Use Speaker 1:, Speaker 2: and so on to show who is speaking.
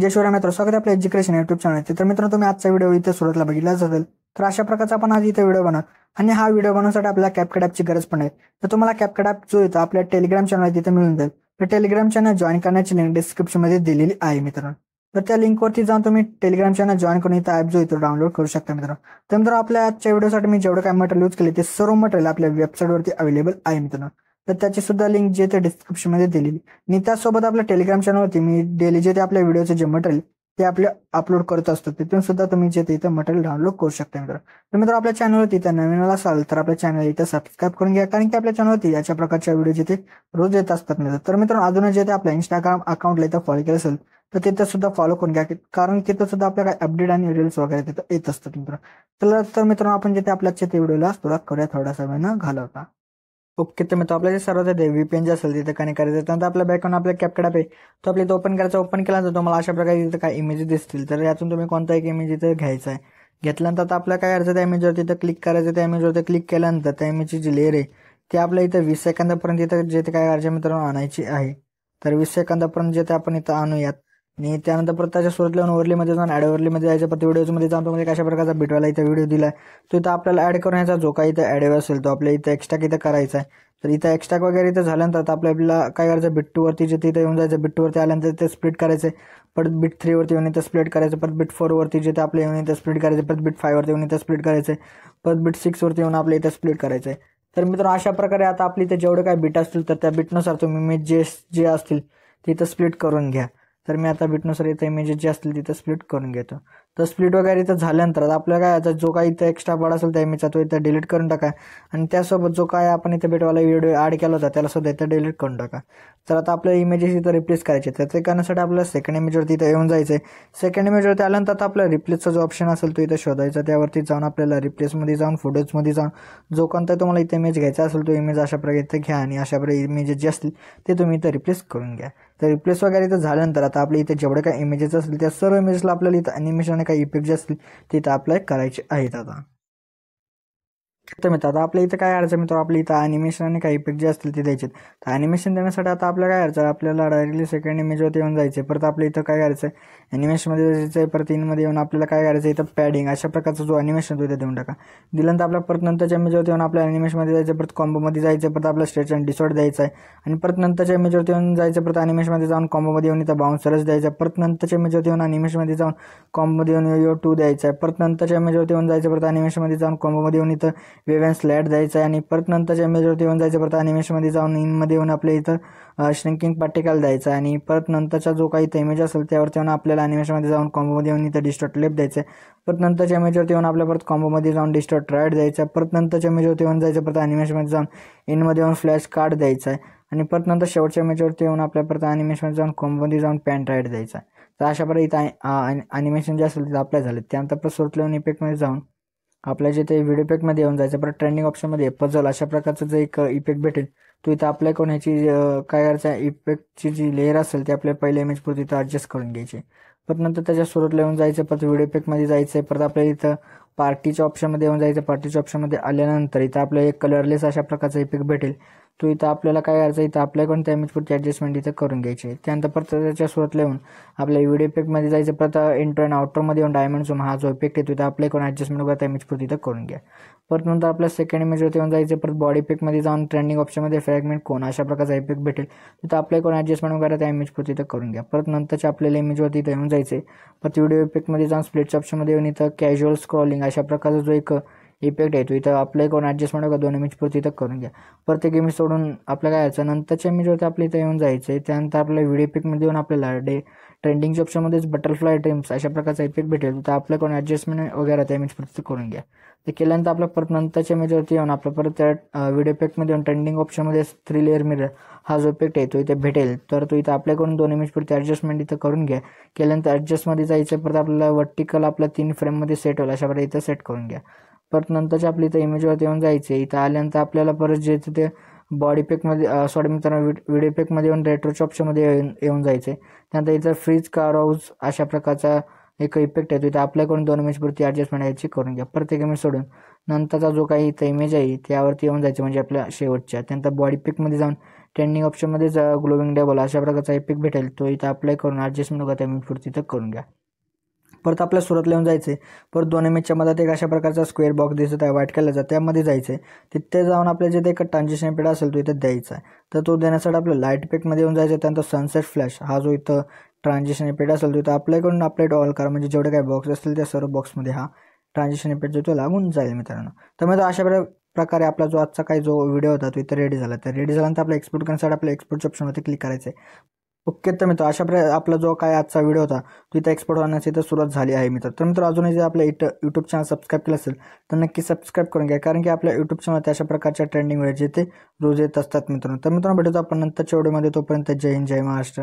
Speaker 1: जय शिवराय मित्र, स्वागत आहे आपल्या एज्युकेशन यूट्यूब चॅनल. तर मित्रांनो, तुम्ही आजचा व्हिडिओ इथे सुरुवातीला बघितलाच असेल. तर अशा प्रकारचा आपण आज इथे व्हिडिओ बनवू आणि हा व्हिडिओ बनवण्यासाठी आपल्याला कॅपकट ॲपची गरज पण आहे. तर तुम्हाला कॅपकट ॲप जो येतो आपल्या टेलिग्राम चॅनल तिथे मिळून जाईल. तर टेलिग्राम चॅनल जॉईन करण्याची लिंक डिस्क्रिप्शनमध्ये दिलेली आहे मित्रांनो. तर त्या लिंकवरती जाऊन तुम्ही टेलिग्राम चॅनल जॉईन करून इथं ॲप जो येतो डाउनलोड करू शकता मित्रांनो. तर मित्रांनो, आपल्या आजच्या व्हिडिओसाठी मी जेवढं काय मटेरियल यूज केले ते सर्व मटेरियल आपल्या वेबसाईटवरती अवेलेबल आहे मित्रांनो. तर त्याची सुद्धा लिंक जे ते डिस्क्रिप्शनमध्ये दिलेली. आणि त्यासोबत आपल्या टेलिग्राम चॅनलवरती मी डेली जे ते आपल्या व्हिडिओचे जे मटेरियल ते आपले अपलोड करत असतो, तिथून सुद्धा तुम्ही जे इथं मटेरियल डाउनलोड करू शकता मित्रांनो. तर मित्रांनो, आपल्या चॅनलवरती इथं नवीन असाल तर आपल्या चॅनल इथं सबस्क्राईब करून घ्या, कारण की आपल्या चॅनलवरती याच्या प्रकारच्या व्हिडिओ जिथे रोज येत असतात मित्रांनो. तर मित्रांनो, अजून जे ते आपल्या इंस्टाग्राम अकाउंटला इथं फॉलो केलं असेल तर तिथं सुद्धा फॉलो करून घ्या, कारण तिथं सुद्धा आपल्या काय अपडेट आणि रील्स वगैरे तिथं येत असतात मित्रांनो. तर मित्रांनो, आपण जिथे आपल्या व्हिडिओला सुरुवात करूया थोडासा वेळ न घालवता. ओके, तर मित्र आपल्या जे सर्वात VPN जे असेल तिथे कनेक्ट करायचं. त्यानंतर आपल्या बॅकग्राऊंड आपल्या कॅपकट ॲप आहे तो आपल्या इथं ओपन करायचा. ओपन केल्यानंतर तुम्हाला अशा प्रकारे इथं काय इमेजेस दिसतील. तर यातून तुम्ही कोणता एक इमेज इथं घ्यायचा आहे. घेतल्यानंतर आता आपल्या काय करायचं, त्या इमेजवरती इथं क्लिक करायचं. त्या इमेजवरती क्लिक केल्यानंतर त्या इमेजची जी लेअर आहे ती आपल्या इथं 20 सेकंदापर्यंत इथं जे ते काय करायचं मित्रांनो आणायची आहे. तर 20 सेकंदापर्यंत जे ते आपण इथं आणूयात. आणि त्यानंतर परत त्याच्या सुरुवात लावून ओव्हरलीमध्ये जाऊन ॲड ओव्हरलीमध्ये जायचं. परत व्हिडिओमध्ये जाऊन तुम्हाला कशा प्रकारचा बिटवाला इथं व्हिडिओ दिला तो इथं आपल्याला ॲड करण्याचा जो काही इथं ॲड असेल तो आपल्या इथं एक्स्ट्रा इथं करायचा आहे. तर इथं एक्स्ट्रा वगैरे इथं झाल्यानंतर आपल्याला काय करायचं, बिट 2 वरती जे तिथे येऊन जायचं. बिट 2 वरती आल्यानंतर ते स्प्लिट करायचं. परत बिट 3 वरती येऊन इथं स्प्लिट करायचं. परत बिट 4 वरती जे ते आपलं येऊन इथं स्प्लिट करायचं. परत बिट 5 वरती येऊन इथं स्प्लिट करायचं. परत बिट 6 वरती येऊन आपल्या इथं स्प्लिट करायचं आहे. तर मित्रांनो, अशा प्रकारे आता आपली इथं जेवढे काय बिट असतील तर त्या बिटनुसार तुम्ही इमेज जे असतील तिथं स्प्लिट करून घ्या. तर मी आता बिटनुसार इथं इमेजेस जे असतील तिथं स्प्लिट करून घेतो. तर स्प्लिट वगैरे इथं झाल्यानंतर आपल्याला काय आता जो काही इथं एक्स्ट्रा पार्ट असेल त्या इमेजचा तो इथं डिलीट करून टाका. आणि त्यासोबत जो काय आपण इथं बिटवाला व्हिडिओ ॲड केला होता त्याला सुद्धा इथं डिलीट करून टाका. तर आता आपल्या इमेजेस इथं रिप्लेस करायचे. तर ते करण्यासाठी आपल्याला सेकंड इमेजवरती इथं येऊन जायचं आहे. सेकंड इमेजवरती आल्यानंतर आता आपला रिप्लेसचा जो ऑप्शन असेल तो इथं शोधायचा. त्यावरती जाऊन आपल्याला रिप्लेसमध्ये जाऊन फोटोजमध्ये जाऊन जो कोणता तुम्हाला इथं इमेज घ्यायचा असेल तो इमेज अशा प्रकारे इथं घ्या. आणि अशा प्रकारे इमेजेस जे असतील ते तुम्ही इथं रिप्लेस करून घ्या. तर रिप्लेस वगैरे इथं झाल्यानंतर आता आपल्या इथे जेवढे काही इमेजेस असतील त्या सर्व इमेजला आपल्याला इथं ॲनिमेशन आणि काही इफेक्ट जे असतील ते इथं अप्लाय करायचे आहेत. तर मित्र आता आपल्या इथं काय करायचं मित्र, आपल्या इथं ॲनिमेशन आणि काही इफेक्ट जे असतील ते द्यायचे. तर ॲनिमेशन देण्यासाठी आता आपल्याला काय करायचं, आपल्याला डायरेक्टली सेकंड इमेजवरती येऊन जायचे. परत आपल्या इथं काय करायचं, ॲनिमेशनमध्ये जायचं आहे. परत इनमध्ये येऊन आपल्याला काय करायचं, इथं पॅडिंग अशा प्रकारचा जो ॲनिमेशन तो इथं देऊन टाका. दिल्यानंतर आपल्या परत नंतरच्या इमेजवरती येऊन आपल्या ॲनिमेशनमध्ये जायचं. परत कॉम्बोमध्ये जायचं. परत आपला स्ट्रेच अँड डिसॉर्ट द्यायचा आहे. आणि परत नंतरच्या इमेजवरती येऊन जायचं. परत ॲनिमेशनमध्ये जाऊन कॉम्बोमध्ये येऊन इथं बाउन्सरच द्यायचा. परत नंतरच्या इमेजवरती येऊन ॲनिमेशनमध्ये जाऊन कॉम्बोमध्ये येऊन यो 2 द्यायचा आहे. परत नंतरच्या इमेजवरती येऊन जायचं. परत ॲनिमेशनमध्ये जाऊन कॉम्बोमध्ये येऊन इथं वेव्ह अँड स्लॅट द्यायचं आहे. आणि परत नंतरच्या इमेजवरती येऊन जायचं. परत ॲनिमेशनमध्ये जाऊन इनमध्ये येऊन आपल्या इथं श्रिंकिंग पार्टिकल द्यायचा आहे. आणि परत नंतरचा जो काही इथं इमेज असेल त्यावरती येऊन आपल्याला ॲनिमेशनमध्ये जाऊन कॉम्बोमध्ये येऊन इथं डिस्टॉर्ट लेफ्ट द्यायचं आहे. परत नंतरच्या इमेजवरती येऊन आपल्या परत कॉम्बोमध्ये जाऊन डिस्टॉर्ट राईट द्यायचा आहे. परत नंतरच्या इमेजवरती येऊन जायचं. परत ॲनिमेशनमध्ये जाऊन इनमध्ये येऊन फ्लॅश कार्ड द्यायचा आहे. आणि परत नंतर शेवटच्या इमेजवरती येऊन आपल्या परत ॲनिमेशनमध्ये जाऊन कॉम्बोमध्ये जाऊन पॅन राईट द्यायचा आहे. तर अशा प्रकारे इथं ॲनिमेशन जे असेल तिथं अप्लाय झाले. त्यानंतर परत सोर्स लेवल इफेक्टमध्ये जाऊन आपल्या जे ते व्हिडिओ इफेक्टमध्ये येऊन जायचं. परत ट्रेंडिंग ऑप्शनमध्ये पझल अशा प्रकारचं जे एक इफेक्ट भेटेल तो इथं अप्लाय करून ह्याची काय करायचं, इफेक्टची जी लेअर असेल ती आपल्या पहिल्या इमेजपुरती इथं ॲडजस्ट करून घ्यायची. परत नंतर त्याच्या सुरुवातीला येऊन जायचं. परत व्हिडिओ इफेक्टमध्ये जायचं. परत आपल्या इथं पार्टीच्या ऑप्शनमध्ये येऊन जायचं. पार्टीच्या ऑप्शनमध्ये आल्यानंतर इथं आपल्याला एक कलरलेस अशा प्रकारचा इफेक्ट भेटेल तो इथं आपल्याला काय करायचं, इथं अप्लाय करून त्या इमेजपुरती ॲडजस्टमेंट इथं करून घ्यायची. त्यानंतर परत त्याच्या सुरुवातीला येऊन आपल्या व्हिडिओ इफेक्टमध्ये जायचं. परत इंट्रो आणि आउटरोमध्ये येऊन डायमंड झूम हा जो इफेक्ट आहे तो इथं अप्लाय करून ॲडजस्टमेंट वगैरे त्या इमेजपुरती इथं करून घ्या. परत नंतर आपल्या सेकंड इमेजवरती येऊन जायचं. परत बॉडी इफेक्टमध्ये जाऊन ट्रेंडिंग ऑप्शनमध्ये फ्रॅगमेंट कोण अशा प्रकारचा इफेक्ट भेटेल तिथं अप्लाय करून ॲडजस्टमेंट वगैरे त्या इमेजपुरती इथं करून घ्या. परत नंतरच्या आपल्याला इमेजवरती इथं येऊन जायचे. परत व्हिडिओ इफेक्टमध्ये जाऊन स्प्लिटच्या ऑप्शनमध्ये येऊन इथं कॅज्युअल स्क्रॉलिंग अशा प्रकारचा जो एक इफेक्ट आहे तो इथं अप्लाय करून ॲडजस्टमेंट वगैरे 2 इमेजपुरती इथं करून घ्या. प्रत्येक इमेज सोडून आपल्या काय यायचं नंतरच्या इमेजवरती आपल्या इथं येऊन जायचं आहे. त्यानंतर आपल्या व्हिडिओ इफेक्टमध्ये येऊन आपल्याला ट्रेंडिंगच्या ऑप्शनमध्येच बटरफ्लाय ड्रीम्स अशा प्रकारचा इफेक्ट भेटेल तर अप्लाय करून ॲडजस्टमेंट वगैरे त्या इमेजपुरती करून घ्या. ते केल्यानंतर आपल्या परत नंतरच्या इमेजवरती येऊन आपलं परत त्या व्हिडिओ इफेक्टमध्ये येऊन ट्रेंडिंग ऑप्शनमध्ये 3 लेअर मिरर हा जो इफेक्ट आहे तो इथे भेटेल. तर तो इथं अप्लाय करून 2 इमेजपुरती ॲडजस्टमेंट इथं करून घ्या. केल्यानंतर ॲडजस्टमध्ये जायचं. परत आपल्याला वर्टिकल आपल्या 3 फ्रेममध्ये सेट होईल अशा प्रकारे इथं सेट करून घ्या. परत नंतरच्या आपल्या इथं इमेजवरती येऊन जायचे. इथं आल्यानंतर आपल्याला परत जे ते बॉडी इफेक्टमध्ये मित्रांनो व्हिडिओ इफेक्टमध्ये येऊन रेट्रोच्या ऑप्शनमध्ये येऊन जायचे. त्यानंतर इथं फ्रीज कारॉज अशा प्रकारचा एक इफेक्ट आहे तो इथं अप्लाय करून 2 इमेजपुरती ॲडजस्टमेंट याची करून घ्या. प्रत्येक इमेज सोडून नंतरचा जो काही इथं इमेज आहे त्यावरती येऊन जायचं म्हणजे आपल्या शेवटच्या. त्यानंतर बॉडी पिकमध्ये जाऊन ट्रेंडिंग ऑप्शनमध्ये ग्लोविंग डबल अशा प्रकारचा एक पिक भेटेल, तो इथं अप्लाय करून ॲडजस्टमेंट वगैरे त्या पुढे तिथं करून घ्या. परत आपल्या सुरुवातीला येऊन जायचं आहे. परत 2 इमेजच्या मधात एक अशा प्रकारचा स्क्वेअर बॉक्स दिसत आहे व्हाईट कलरचा, त्यामध्ये जायचं आहे. तिथे जाऊन आपल्या जिथे एक ट्रान्झिशन इफेक्ट असेल तो इथं द्यायचा आहे. तर तो देण्यासाठी आपलं लाईट इफेक्टमध्ये येऊन जायचं. त्यानंतर सनसेट फ्लॅश हा जो इथं ट्रान्झिशन इफेक्ट असेल तो इथं अप्लाय करून अप्लाय टू ऑल करा, म्हणजे जेवढे काही बॉक्स असतील त्या सर्व बॉक्समध्ये हा ट्रान्झिशन इफेक्ट जो तो लागून जाईल मित्रांनो. तर मग अशा प्रकारे आपला जो आजचा काही जो व्हिडिओ होता तो इथं रेडी झाला. तर रेडी झाल्यानंतर आपल्या एक्सपोर्ट करण्यासाठी आपल्या एक्सपोर्टच्या ऑप्शनवरती क्लिक करायचं आहे. ओके. तर मित्र आपला जो काय आजचा व्हिडिओ होता तो इथं एक्सपोर्ट होण्याची तर सुरुवात झाली आहे मित्र. तर मित्र अजूनही जे आपल्या यूट्यूब चॅनल सबस्क्राईब केलं असेल तर नक्की सबस्क्राईब करून घ्या, कारण की आपल्या यूट्यूब चॅनलवरती अशा प्रकारच्या ट्रेंडिंग व्हिडिओ जे ते रोज येत असतात मित्रांनो. तर मित्रांनो भेटूया आपण नंतरच्या व्हिडिओमध्ये. तोपर्यंत जय हिंद, जय महाराष्ट्र.